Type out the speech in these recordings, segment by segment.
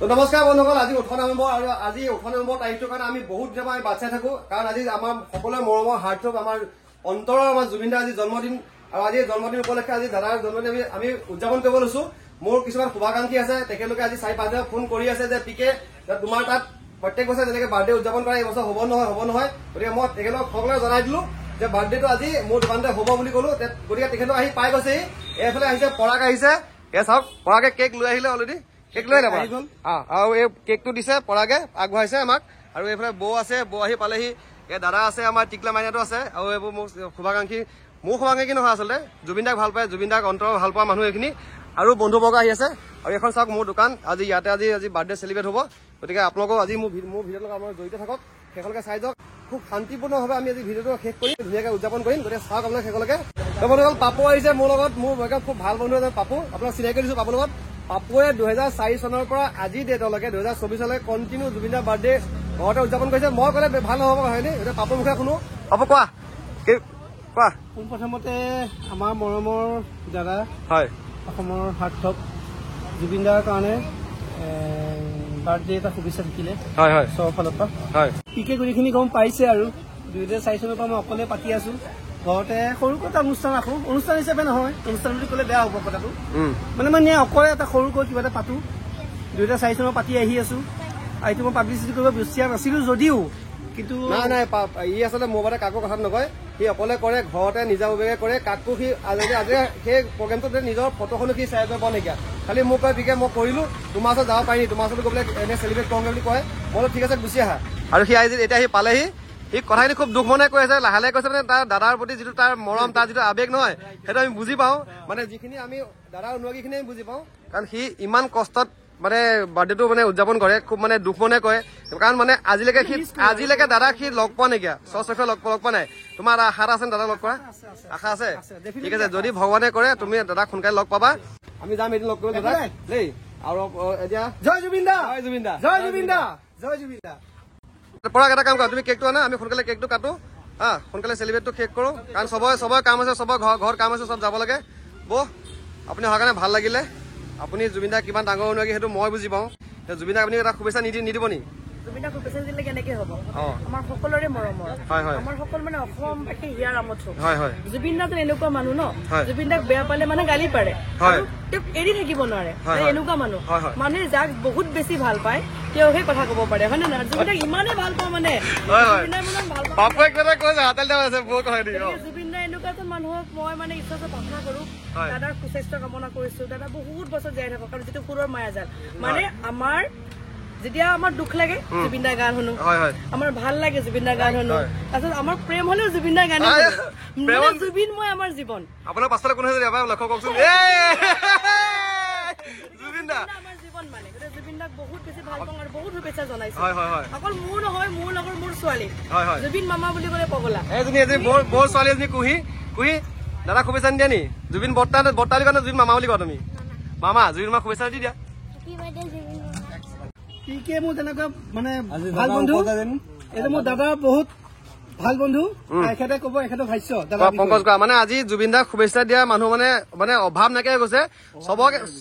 তো নমস্কাৰ বন্ধুসকল, আজি 18 নৱেম্বৰ আৰু আজি 18 নৱেম্বৰ তাৰিখটোৰ কাৰণে আমি বহুত দিনৰ পৰা বাচ্চাই থাকো, কাৰণ আজি আমাৰ সকলোৰে মৰমৰ হাৰ্টথ্ৰব আমাৰ অন্তৰৰ আমাৰ জুবিন দাৰ আজি জন্মদিন, আৰু আজি জন্মদিন উপলক্ষে আজি দাদাৰ জন্মদিন আমি উদযাপন কৰিব লৈছো। মোৰ কিছুমান শুভাকাংক্ষী আছে, তেখেতলোকে আজি 4-5 ফোন কৰি আছে যে পিকে তোমাৰ তাত প্ৰত্যেক বছৰ যেনেকে বাৰ্থডে উদযাপন কৰা এই বছৰ হ'ব নহয়, গতিকে মই তেখেতক সকলোকে জনাই দিলো যে বাৰ্থডেটো আজি মোৰ দোকানতে হ'ব বুলি ক'লো। গতিকে তেখেতক আহি পাই গৈছেহি। এইফালে আহিছে পৰাগ আহিছে, এ চাওক পৰাগে কেক লৈ আহিলে অলৰেডি, কেক লৈ আহিলে আৰু এই কেকটো দিছে পৰাগে আগবঢ়াইছে আমাক। আৰু এইফালে বৌ আছে, বৌ আহি পালেহি। এই দাদা আছে, আমাৰ টিকলা মাইনাটো আছে, আৰু এইবোৰ মোৰ শুভাকাংক্ষী নহয় আচলতে, জুবিন দাক ভাল পায়, জুবিন দাক অন্তৰৰ ভাল পোৱা মানুহ এইখিনি। আৰু বন্ধুবৰ্গ আহি আছে। আৰু এখন চাওক মোৰ দোকান, আজি ইয়াতে আজি বাৰ্থডে চেলিব্ৰেট হ'ব। গতিকে আপোনালোকক আজি মোৰ ভিডিঅ'ৰ লগত আপোনাৰ জড়িত থাকক, শেষলৈকে চাই যাওক। খুব শান্তিপূৰ্ণভাৱে আমি আজি ভিডিঅ'টো শেষ কৰিম, ধুনীয়াকৈ উদযাপন কৰিম। গতিকে চাওক আপোনাক শেষলৈকে। বন্ধুসকল পাপু আহিছে মোৰ লগত, মোৰ খুব ভাল বন্ধু এজন পাপু, আপোনাক চিনাকি দিছো পাপুৰ লগত। পাপুৱে 2004 চনৰ পৰা আজি ডেটলৈকে 2024 কণ্টিনিউ জুবিন দাৰ বাৰ্থডে ঘৰতে উদযাপন কৰিছে। মই ক'লে ভাল নহ'ব হয়নে? এতিয়া পাপুৰ মুখে শুনো। পাপু কোৱা কোৱা। পোনপ্ৰথমতে আমাৰ মৰমৰ দাদা, হয়, অসমৰ হাৰ্টথ্ৰব জুবিন দাৰ কাৰণে বাৰ্থডে এটা শুভেচ্ছা থাকিলে চবৰ ফালৰ পৰা। পিকে গোটেইখিনি গম পাইছে। আৰু 2004 চনৰ পৰা মই অকলে পাতি আছো ঘৰতে, সৰুকৈ এটা অনুষ্ঠান ৰাখো। অনুষ্ঠান হিচাপে নহয়, অনুষ্ঠান বুলি ক'লে বেয়া হ'ব কথাটো, মানে মই অকলে এটা সৰুকৈ কিবা এটা পাতো। 2004 চনৰ পাতি আহি আছো। এইটো মই পাব্লিচিটি কৰিব বিচৰা নাছিলো যদিও, কিন্তু নাই ই আচলতে মোৰ বাৰে কাকো কথা নকয়, সি অকলে কৰে, ঘৰতে নিজাববীয়াকৈ কৰে। কাকো সি আজি সেই প্ৰগ্ৰেমটোতে নিজৰ ফটোখনো সি শ্বেয়াৰ কৰিব নাইকিয়া, খালি মোক কয় পিকে মই কৰিলো, তোমাৰ ওচৰত যাব পাৰিনি, তোমাৰ ওচৰত গৈ পেলাই এনে চেলিব্ৰেট কৰোঁ বুলি কয়। মই ঠিক আছে গুচি আহা। আৰু সি এতিয়া সি পালেহি। সি কথাখিনি খুব দুখ মনে কৈ আছে, লাহে লাহে কৈছে, মানে তাৰ দাদাৰ প্ৰতি যিটো তাৰ মৰম, তাৰ যিটো আৱেগ নহয়, সেইটো আমি বুজি পাওঁ। মানে যিখিনি আমি দাদাৰ অনুৰাগীখিনি আমি বুজি পাওঁ, কাৰণ সি ইমান কষ্টত মানে বাৰ্থডেটো মানে উদযাপন কৰে, খুব মানে দুখ মনে কয়। কাৰণ মানে আজিলৈকে দাদাক সি লগ পোৱা নাইকিয়া, সচক্ষে লগ পোৱা নাই। তোমাৰ আশা আছে দাদা লগ কৰা? আশা আছে? ঠিক আছে, যদি ভগৱানে কৰে তুমি দাদাক সোনকালে লগ পাবা। আমি যাম এদিন লগ কৰিব দাদা দেই। আৰু এতিয়া জয় জুবিন দা, জয় জুবিন দা, জয় জুবিন দা, জয় জুবিন দা। পৰাগ এটা কাম কৰা, তুমি কেকটো আনা, আমি সোনকালে কেকটো কাটো, সোনকালে চেলিব্ৰেটটো শেষ কৰোঁ। কাৰণ চবৰে কাম আছে, চবৰে ঘৰত কাম আছে, চব যাব লাগে। বৌ আপুনি অহাৰ কাৰণে ভাল লাগিলে। আপুনি জুবিন দা কিমান ডাঙৰ অনুৰাগী সেইটো মই বুজি পাওঁ। জুবিন দাক আপুনি এটা শুভেচ্ছা নিদিব নি? জুবিন দাক শুভেচ্ছা দিলে কেনেকে হ'ব? আমাৰ সকলোৰে মৰমৰ, আমাৰ সকলো মানে অসমবাসী হিয়াৰ আমঠু। জুবিন দাটো এনেকুৱা মানুহ ন, জুবিন দাক বেয়া পালে মানে গালি পাৰে, তেওঁক এৰি থাকিব নোৱাৰে। এনেকুৱা মানুহে যাক বহুত বেছি ভাল পায় তেওঁহে কথা ক'ব পাৰে, হয় নে নহয়? জুবিন দাক ইমানেই ভাল পাওঁ মানে, জুবিন দা এনেকুৱা এজন মানুহক মই মানে ঈশ্বৰক প্ৰাৰ্থনা কৰো, দাদাৰ সুস্বাস্থ্য কামনা কৰিছো। দাদা বহুত বছৰ জীয়াই থাকক, আৰু যিটো সুৰৰ মায়াজাল, মানে আমাৰ যেতিয়া আমাৰ দুখ লাগে জুবিন দাৰ গান শুনো, আমাৰ ভাল লাগে জুবিন দাৰ গান শুনো, তাৰপিছত আমাৰ প্ৰেম হলেও জুবিন দাৰ গানে শুনো। জুবিন মই আমাৰ জীৱন। আপোনাৰ পাছফালে কোন লক্ষ্য কওকচোন। জুবিন দা আমাৰ জীৱন, মানে জুবিন দাক বহুত বেছি ভাল পাওঁ আৰু বহুত শুভেচ্ছা জনাইছো। অকল মোৰ নহয়, মোৰ লগৰ মোৰ ছোৱালী জুবিন মামা বুলি ক'লে পগলা। বৰ ছোৱালী এজনী কুহি দাদা শুভেচ্ছা নিদিয়া নি? জুবিন বৰ্তা বুলি কোৱা, জুবিন মামা বুলি কোৱা তুমি? মামা জুবিন মামা শুভেচ্ছা দি দিয়া। পিকে মোৰ তেনেকুৱা মানে ভাল বন্ধু, এইটো মোৰ দাদাৰ বহুত ভাল বন্ধু। এখেতে ক'ব, এখেতে ভাষ্য পংকজ কোৱা। মানে আজি জুবিন দাক শুভেচ্ছা দিয়া মানুহ মানে অভাৱ নাইকিয়া হৈ গৈছে,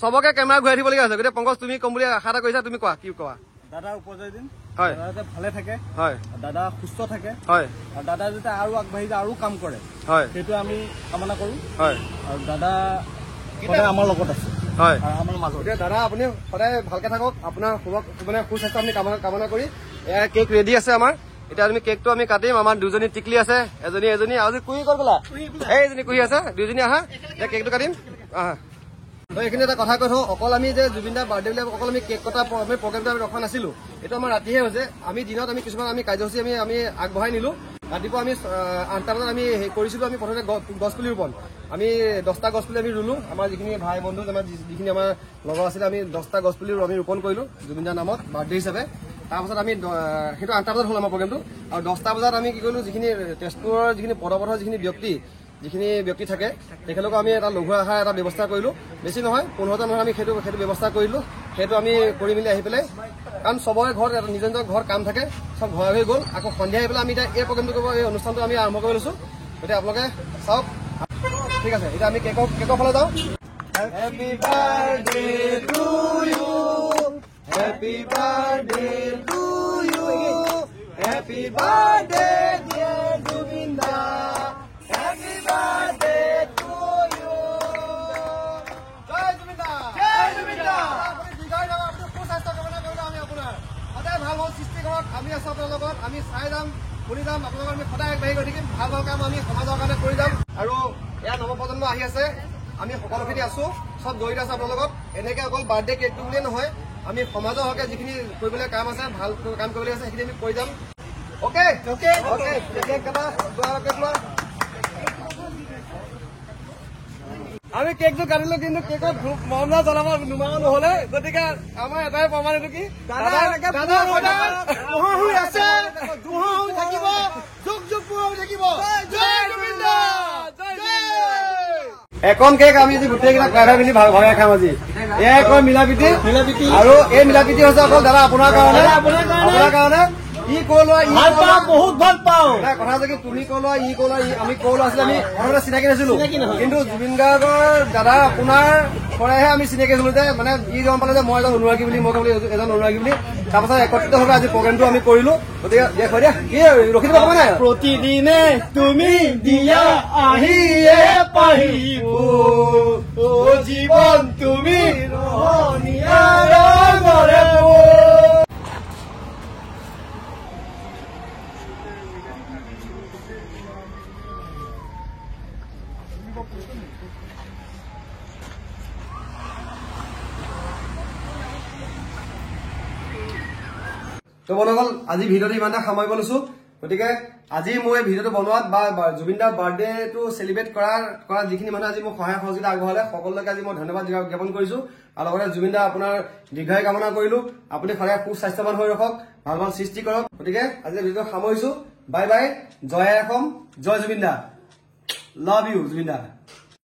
চবকে কেমেৰা ঘূৰাই দিবলগীয়া হৈছে। গতিকে পংকজ তুমি ক'ম বুলি আশা এটা কৰিছা, তুমি কোৱা, কি কোৱা? দাদা উপজয় দিন, হয়, দাদা ভালে থাকে, হয়, দাদা সুস্থ থাকে, হয়, আৰু দাদা যেতিয়া আৰু আগবাঢ়ি যায় আৰু কাম কৰে, হয়, সেইটো আমি কামনা কৰো। হয়, আৰু দাদা সদায় আমাৰ লগত আছে, হয়, আমাৰ মাজত। গতিকে দাদা আপুনি সদায় ভালকে থাকক, আপোনাৰ মানে সুস্বাস্থ্য আমি কামনা কৰি এয়া কেক ৰেডি আছে আমাৰ। এতিয়া আমি কেকটো আমি কাটিম। আমাৰ দুজনী টিকলি আছে, এজনী আৰু কুহি ক'ত গ'লা? এইজনী কুহি আছে, দুইজনী আহা, এতিয়া কেকটো কাটিম। আহা, এইখিনি এটা কথা কৈ থওঁ, অকল আমি যে জুবিন দাৰ বাৰ্থডে বুলি অকল আমি কেক কটা আমি প্ৰগ্ৰেমটো আমি ৰখা নাছিলো। এইটো আমাৰ ৰাতিহে হৈছে। আমি দিনত আমি কিছুমান কাৰ্যসূচী আমি আগবঢ়াই নিলো। ৰাতিপুৱা আমি 8টা বজাত আমি কৰিছিলো, আমি প্ৰথমতে গছপুলি ৰোপণ। আমি 10টা গছপুলি আমি ৰুলো। আমাৰ যিখিনি ভাই বন্ধু, আমাৰ যিখিনি আমাৰ লগৰ আছিলে, আমি 10টা গছপুলি আমি ৰোপণ কৰিলো জুবিন দাৰ নামত বাৰ্থডে হিচাপে। তাৰপাছত আমি সেইটো 8টা বজাত হ'ল আমাৰ প্ৰগ্ৰেমটো। আৰু 10টা বজাত আমি কি কৰিলো, যিখিনি তেজপুৰৰ যিখিনি পদপথৰ যিখিনি ব্যক্তি থাকে, তেখেতলোকক আমি এটা লঘু আহাৰ এটা ব্যৱস্থা কৰিলো। বেছি নহয়, 15টা মানুহ আমি সেইটো ব্যৱস্থা কৰিলো। সেইটো আমি কৰি মেলি আহি পেলাই, কাৰণ চবৰে ঘৰত এটা নিজৰ ঘৰত কাম থাকে, চব ঘৰে হৈ গ'ল। আকৌ সন্ধিয়া আহি পেলাই আমি এতিয়া এই প্ৰগ্ৰেমটো কৰিব, এই অনুষ্ঠানটো আমি আৰম্ভ কৰি লৈছো। এতিয়া আপোনালোকে চাওক, ঠিক আছে। এতিয়া আমি কেকৰ ফালে যাওঁ। Happy birthday to you, Happy birthday to you. Happy birthday dear Jubinda. Happy birthday to you. Jai Jubinda. Jai Jubinda. আপুনি দীঘাই যাওক, আপুনি সুস্বাস্থ্য কামনা কৰিলো আমি আপোনাৰ। সদায় ভাল ভাল সৃষ্টি কৰক, আমি আছো আপোনাৰ লগত, আমি চাই যাম, শুনি যাম, আপোনালোকৰ আমি সদায় আগবাঢ়ি গৈ থাকিম, ভাল ভাল কাম আমি সমাজৰ কাৰণে কৰি যাম। আৰু এয়া নৱপ্ৰজন্ম আহি আছে, আমি সকলোখিনি আছো, চব জড়িত আছে আপোনাৰ লগত। এনেকে অকল বাৰ্থডে কেকটো বুলিয়ে নহয়, আমি সমাজৰ হকে যিখিনি কৰিবলৈ কাম আছে, ভাল কাম কৰিবলৈ আছে, সেইখিনি আমি কৰি যাম। অ'কে অ'কে অ'কে কেক কাটা, কেক লোৱা। আমি কেকটো কাটিলো, কিন্তু কেকত মৰমলা জ্বলাব নুমাও নহলে, গতিকে আমাৰ এটাই প্ৰমাণ এইটো কি দাদা আছে, থাকিব, যুগ যুগ থাকিব। এখন কেক আমি আজি গোটেইকেইটা ক্লাইভাৰ মিলি ভগাই খাম আজি। এয়া এখন মিলাপ্ৰীতি, আৰু এই মিলাপ্ৰীতি হৈছে অকল দাদা আপোনাৰ কাৰণে, আপোনাৰ কাৰণে। ই কলোৱা বহুত ভাল পাওঁ কথা যে তুমি কলোৱা, ই কলোৱা, আমি কলোৱা আছিলে, আমি প্ৰথমতে চিনাকি নাছিলো, কিন্তু জুবিন গাৰ্গৰ দাদা আপোনাৰ পৰাহে আমি চিনাকি আছিলো, যে মানে ই গম পালে যে মই এজন অনুৰাগী বুলি, মই এজন অনুৰাগী বুলি। তাৰপাছত একত্ৰিতভাৱে আজি প্ৰগ্ৰেমটো আমি কৰিলো। গতিকে দেখ দিয়া কি ৰখি দিব মানে, প্ৰতিদিনে তুমি দিয়া আহিয়ে পাৰিব জীৱন তুমি তো বন্ধুসকল, আজি ভিডিঅ'টো ইমানটা সামৰিব লৈছো। গতিকে আজি মই এই ভিডিঅ'টো বনোৱাত বা জুবিন দাৰ বাৰ্থডেটো চেলিব্ৰেট কৰা যিখিনি মানুহে আজি মোক সহায় সহযোগিতা আগবঢ়ালে, সকলোকে আজি মই ধন্যবাদ জ্ঞাপন কৰিছো। আৰু লগতে জুবিন দা আপোনাৰ দীৰ্ঘায়ু কামনা কৰিলো। আপুনি সদায় সুস্বাস্থ্যৱান হৈ ৰখক, ভাল ভাল সৃষ্টি কৰক। গতিকে আজি ভিডিঅ'টো সামৰিছো। বাই বাই, জয় অসম, জয় জুবিন দা, লাভ ইউ জুবিন দা।